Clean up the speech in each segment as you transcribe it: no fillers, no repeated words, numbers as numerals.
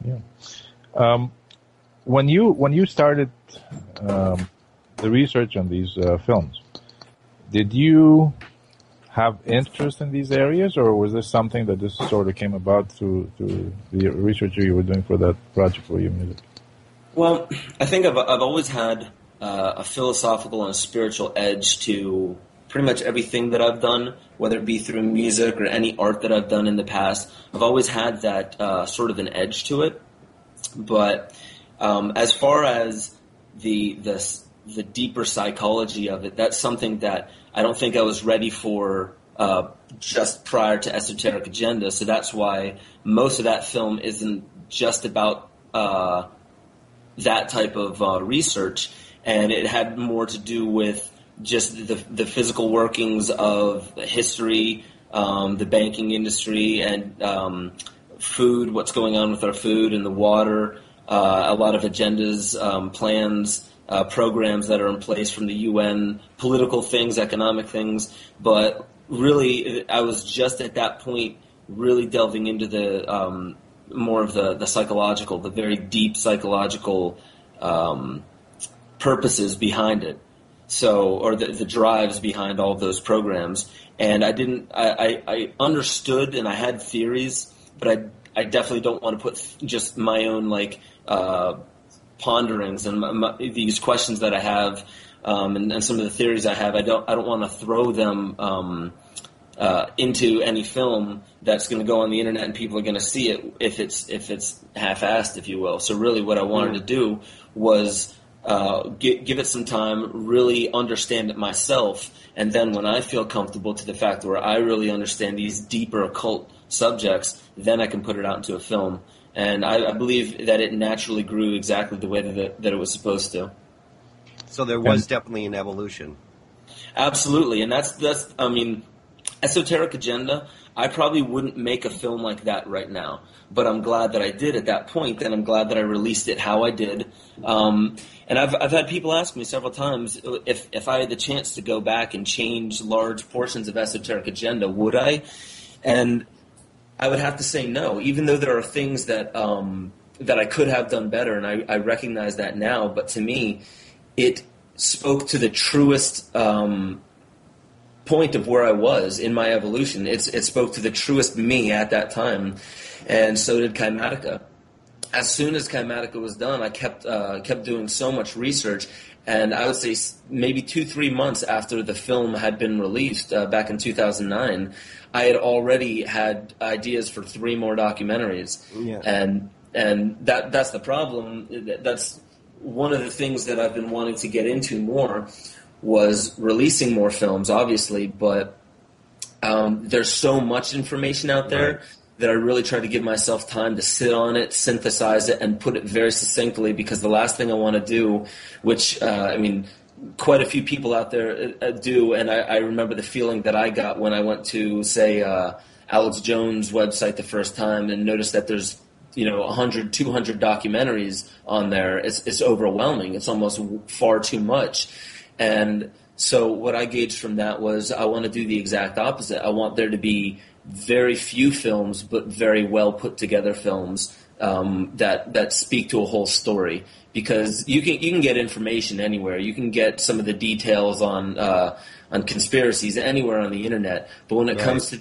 Yeah. When you started the research on these films, did you have interest in these areas, or was this something that just sort of came about through the research you were doing for that project for your music? Well, I think I've always had a philosophical and a spiritual edge to pretty much everything that I've done, whether it be through music or any art that I've done in the past. I've always had that sort of an edge to it. But as far as the deeper psychology of it, that's something that I don't think I was ready for just prior to Esoteric Agenda. So that's why most of that film isn't just about that type of research, and it had more to do with just the physical workings of history, the banking industry, and food, what's going on with our food and the water, a lot of agendas, plans, programs that are in place from the UN, political things, economic things. But really, I was just at that point really delving into the more of the psychological, the very deep psychological purposes behind it. So, or the drives behind all of those programs. And I understood and I had theories, but I definitely don't want to put just my own ponderings and these questions that I have, and some of the theories I have. I don't want to throw them into any film that's going to go on the internet and people are going to see it if it's half-assed, if you will. So really, what I wanted to do was give it some time, really understand it myself, and then when I feel comfortable to the fact where I really understand these deeper occult subjects, then I can put it out into a film. And I believe that it naturally grew exactly the way that it was supposed to. So there was definitely an evolution. Absolutely, and that's I mean, Esoteric Agenda, I probably wouldn't make a film like that right now, but I'm glad that I did at that point, and I'm glad that I released it how I did. And I've had people ask me several times if I had the chance to go back and change large portions of Esoteric Agenda, would I? And I would have to say no, even though there are things that I could have done better, and I recognize that now. But to me, it spoke to the truest point of where I was in my evolution. It spoke to the truest me at that time, and so did Kymatica. As soon as Kymatica was done, I kept doing so much research, and I would say maybe 2-3 months after the film had been released back in 2009, I had already had ideas for 3 more documentaries. Yeah. And that's the problem. That's one of the things that I've been wanting to get into more, was releasing more films, obviously, but there's so much information out there. Right. That I really try to give myself time to sit on it, synthesize it, and put it very succinctly, because the last thing I want to do, which, I mean, quite a few people out there do, and I remember the feeling that I got when I went to, say, Alex Jones' website the first time and noticed that there's 100, 200 documentaries on there. It's overwhelming. It's almost far too much. And so what I gauged from that was I want to do the exact opposite. I want there to be very few films, but very well put together films that speak to a whole story. Because you can get information anywhere. You can get some of the details on conspiracies anywhere on the internet. But when it comes to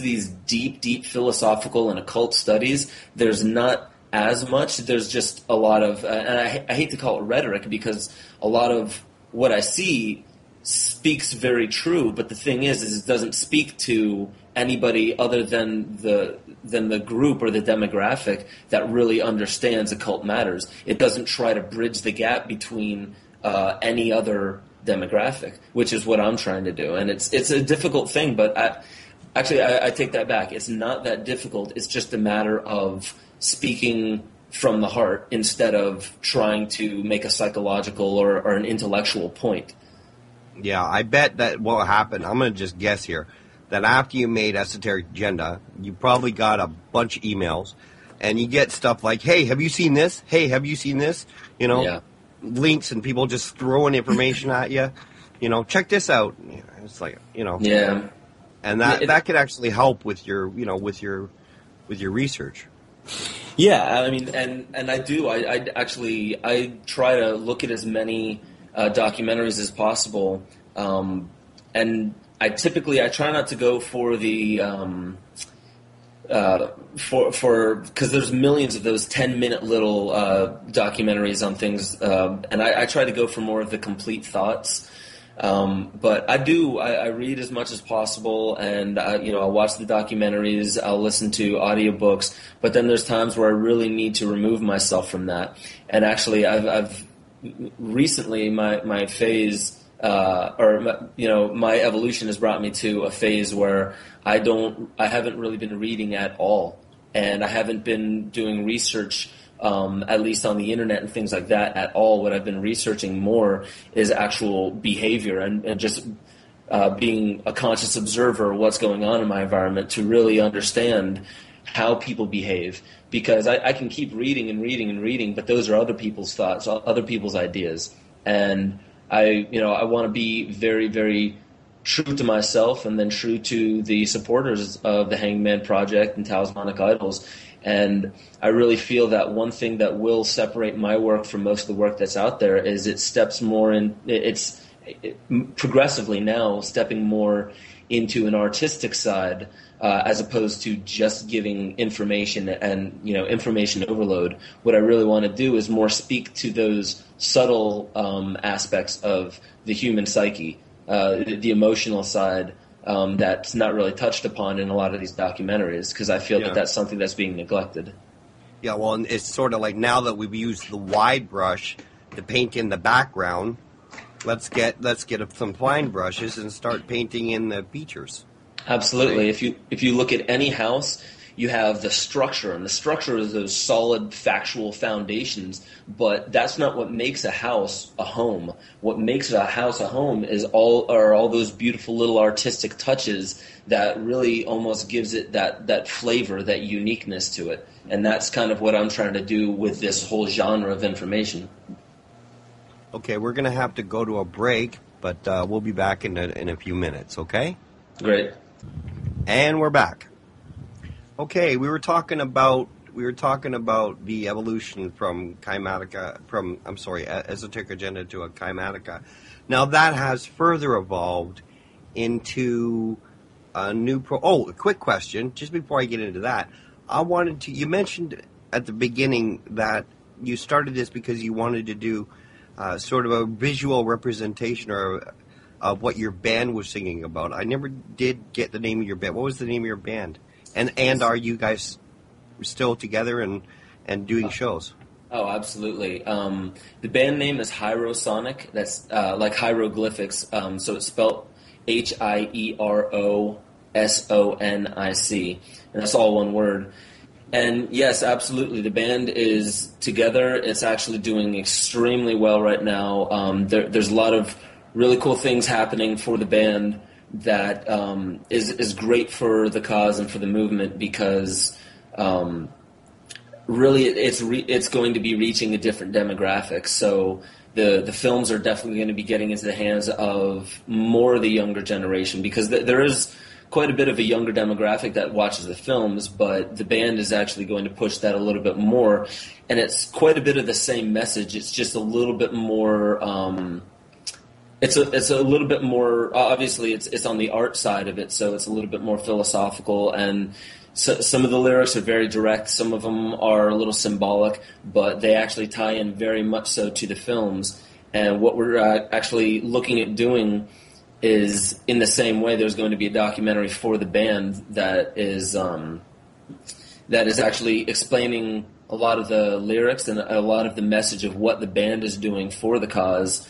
these deep philosophical and occult studies, there's not as much. There's just a lot of, and I hate to call it rhetoric, because a lot of what I see speaks very true, but the thing is it doesn't speak to anybody other than the group or the demographic that really understands occult matters. It doesn't try to bridge the gap between any other demographic, which is what I'm trying to do. And it's a difficult thing, but I take that back. It's not that difficult. It's just a matter of speaking from the heart instead of trying to make a psychological or an intellectual point. Yeah, I bet that what happened, I'm going to just guess here, that after you made Esoteric Agenda, you probably got a bunch of emails, and you get stuff like, hey, have you seen this? Hey, have you seen this? Links, and people just throwing information at you. Check this out. It's like, Yeah. And that could actually help with your, with your research. Yeah, I mean, and I do. I actually I try to look at as many documentaries as possible, and I try not to go for the for because there's millions of those 10-minute little documentaries on things, and I try to go for more of the complete thoughts. But I read as much as possible, and I'll watch the documentaries, I'll listen to audiobooks, but then there's times where I really need to remove myself from that. And actually, I've recently my phase, my evolution has brought me to a phase where I haven't really been reading at all, and I haven't been doing research. At least on the internet and things like that at all. What I've been researching more is actual behavior and just being a conscious observer of what's going on in my environment to really understand how people behave. Because I can keep reading and reading and reading, but those are other people's thoughts, other people's ideas. And I want to be very, very true to myself and then true to the supporters of the Hangman Project and Talismanic Idols. And I really feel that one thing that will separate my work from most of the work that's out there is it's progressively now stepping more into an artistic side as opposed to just giving information and information overload. What I really want to do is more speak to those subtle aspects of the human psyche, the emotional side. That's not really touched upon in a lot of these documentaries because I feel that that's something that's being neglected. Yeah, well, and it's sort of like now that we've used the wide brush to paint in the background, let's get some fine brushes and start painting in the features. Absolutely. Right. If you look at any house, you have the structure, and the structure is those solid factual foundations, but that's not what makes a house a home. What makes a house a home are all those beautiful little artistic touches that really almost gives it that flavor, that uniqueness to it. And that's kind of what I'm trying to do with this whole genre of information. Okay, we're going to have to go to a break, but we'll be back in a few minutes, okay? Great. And we're back. Okay, we were talking about the evolution from esoteric agenda to a Kaimatica. Now that has further evolved into a new a quick question, just before I get into that. You mentioned at the beginning that you started this because you wanted to do sort of a visual representation of what your band was singing about. I never did get the name of your band. What was the name of your band? And are you guys still together and doing shows? Oh, absolutely. The band name is Hierosonic. That's like hieroglyphics. So it's spelled HIEROSONIC. And that's all one word. And yes, absolutely. The band is together. It's actually doing extremely well right now. There's a lot of really cool things happening for the band that is great for the cause and for the movement because really it's going to be reaching a different demographic. So the films are definitely going to be getting into the hands of more of the younger generation because there is quite a bit of a younger demographic that watches the films, but the band is actually going to push that a little bit more. And it's quite a bit of the same message. It's just a little bit more... It's a little bit more, obviously it's on the art side of it, so it's a little bit more philosophical, and so, some of the lyrics are very direct, some of them are a little symbolic, but they actually tie in very much so to the films. And what we're actually looking at doing is, in the same way, there's going to be a documentary for the band that is actually explaining a lot of the lyrics and a lot of the message of what the band is doing for the cause.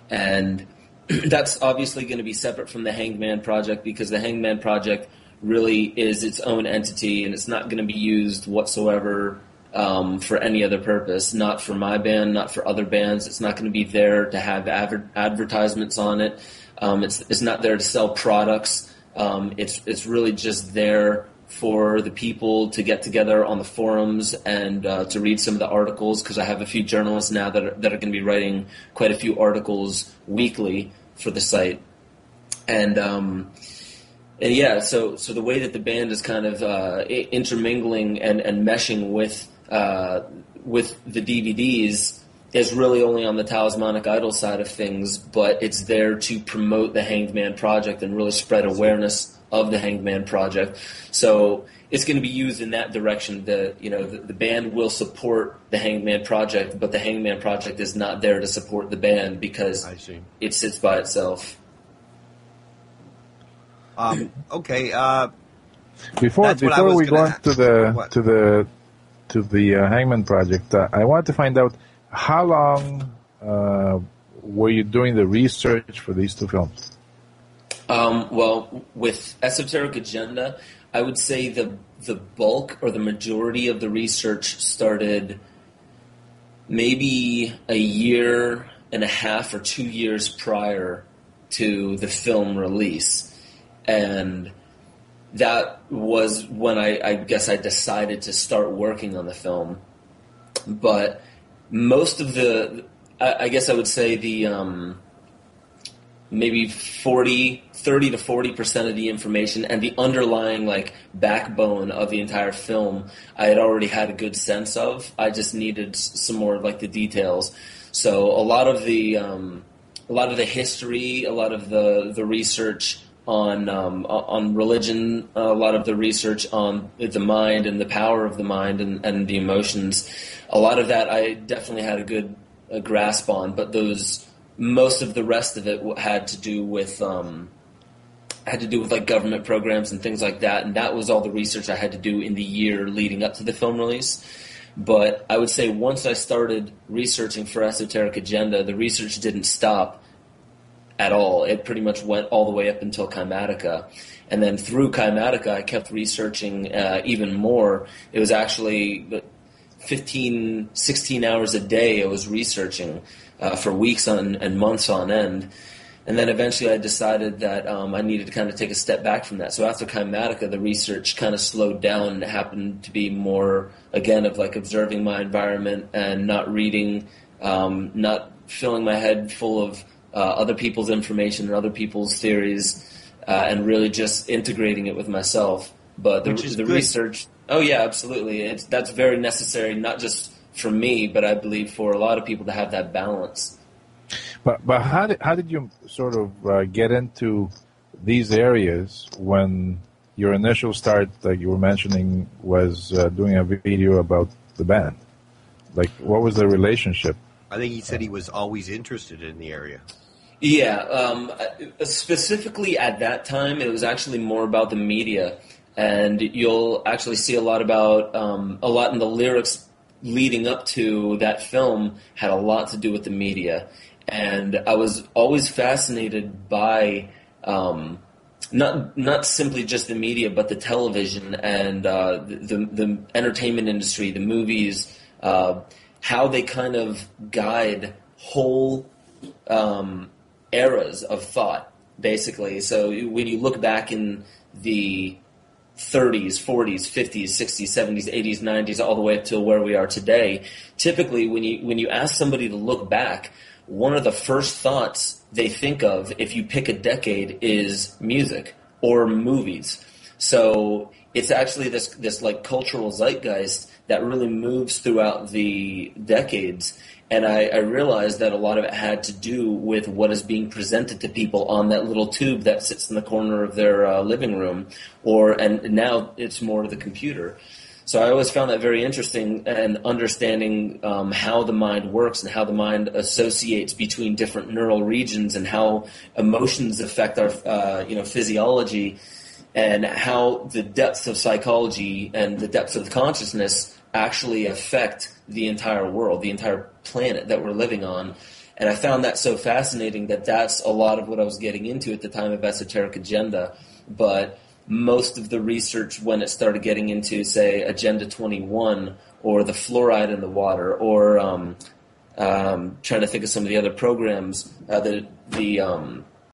And that's obviously going to be separate from the Hangman Project because the Hangman Project really is its own entity and it's not going to be used whatsoever for any other purpose. Not for my band, not for other bands. It's not going to be there to have advertisements on it. It's not there to sell products. It's really just there for the people to get together on the forums and to read some of the articles, because I have a few journalists now that are going to be writing quite a few articles weekly for the site. And yeah, so the way that the band is kind of intermingling and meshing with with the DVDs is really only on the Talismanic Idol side of things, but it's there to promote the Hanged Man Project and really spread awareness of the Hanged Man Project. So it's going to be used in that direction. The band will support the Hanged Man Project, but the Hanged Man Project is not there to support the band because it sits by itself. Okay. Before we go on to the Hangman Project, I want to find out how long were you doing the research for these two films? Well, with Esoteric Agenda, I would say the bulk or the majority of the research started maybe a year and a half or 2 years prior to the film release. And that was when I guess I decided to start working on the film. But most of I guess I would say maybe 30 to 40% of the information and the underlying backbone of the entire film I had already had a good sense of. I just needed some more the details. So a lot of the history, a lot of the research on religion, a lot of the research on the mind and the power of the mind and the emotions, a lot of that I definitely had a grasp on, but most of the rest of it had to do with government programs and things like that, and that was all the research I had to do in the year leading up to the film release. But I would say once I started researching for Esoteric Agenda, the research didn't stop at all. It pretty much went all the way up until Kymatica. And then through Kymatica, I kept researching even more. It was actually 15, 16 hours a day I was researching for weeks and months on end. And then eventually I decided that I needed to kind of take a step back from that. So after Kymatica, the research kind of slowed down, and it happened to be more, again, of observing my environment and not reading, not filling my head full of other people's information and other people's theories, and really just integrating it with myself. But the research, oh yeah, absolutely. That's very necessary, not just for me, but I believe for a lot of people to have that balance. But how did you sort of get into these areas when your initial start, like you were mentioning, was doing a video about the band? What was the relationship? I think he said he was always interested in the area. Yeah, specifically at that time, it was actually more about the media, and you'll actually see a lot in the lyrics leading up to that film had a lot to do with the media. And I was always fascinated by not simply just the media, but the television and the entertainment industry, the movies, how they kind of guide whole eras of thought, basically. So when you look back in the 30s, 40s, 50s, 60s, 70s, 80s, 90s, all the way up to where we are today, typically when you ask somebody to look back, one of the first thoughts they think of if you pick a decade is music or movies. So it's actually this cultural zeitgeist that really moves throughout the decades. And I realized that a lot of it had to do with what is being presented to people on that little tube that sits in the corner of their living room, and now it's more the computer. So I always found that very interesting, and understanding how the mind works and how the mind associates between different neural regions and how emotions affect our physiology, and how the depths of psychology and the depths of consciousness actually affect the entire world, the entire planet that we're living on. And I found that so fascinating that that's a lot of what I was getting into at the time of Esoteric Agenda. But most of the research, when it started getting into, say, Agenda 21 or the fluoride in the water, or trying to think of some of the other programs, the